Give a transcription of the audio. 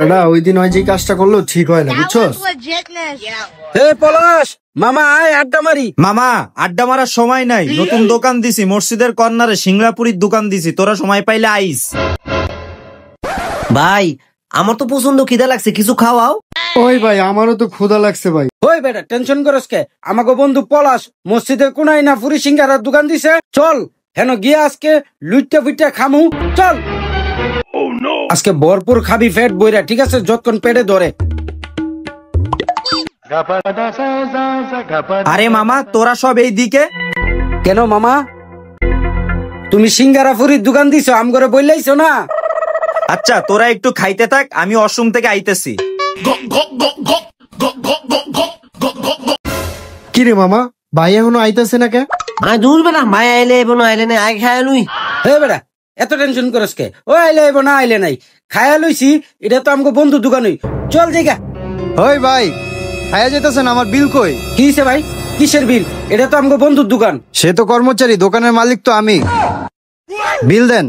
এটা ওই দিন হয় যে কাজটা করলো ঠিক হয় না, বুঝছো? হে পলাশ, মামা আয় আড্ডা মারি। মামা আড্ডা মারার সময় নাই, নতুন দোকান দিছি মসজিদের কর্নারে, সিংলাপুরির দোকান দিছি, তোরা সময় পাইলে আইস। ভাই আমার তো প্রচন্ড খিদা লাগছে, কিছু খাওয়াও। ওই ভাই আমারও তো ক্ষুধা লাগছে ভাই। ওই বেটা টেনশন করস কে? আমাকে বন্ধু পলাশ মসজিদের কোনায় না পুরি সিঙ্গারার দোকান দিছে, চল হেন গিয়ে আজকে লুইটা ফুইটা খামু, চল। আজকে ভরপুর খাবি পেট বইরা, ঠিক আছে? যতক্ষণ পেটে ধরে। আরে মামা তোরা সব এই দিকে কেন মামা, তুমি সিঙ্গারা ফুরির দোকান দিছো, আম করে বললাইছো না? আচ্ছা তোরা একটু খাইতে থাক, আমি অসুম থেকে আইতেছি। কি রে মামা, ভাই এখনো আইতাছে না কে? আয় দূর বেটা, মায় আইলে এবো না আইলে নাই, আয় খায় লুই। হে বেটা এত টেনশন করস কে? ও আইলে আইব না আইলে নাই, খায়া লইছি, এটা তো আমাকে বন্ধু দোকান, চল জায়গা। ওই ভাই খাইয়া যেতেছেন, আমার বিল কই? কি হইছে ভাই, কিসের বিল? এটা তো আমাকে বন্ধুর দোকান। সে তো কর্মচারী, দোকানের মালিক তো আমি। বিল দেন।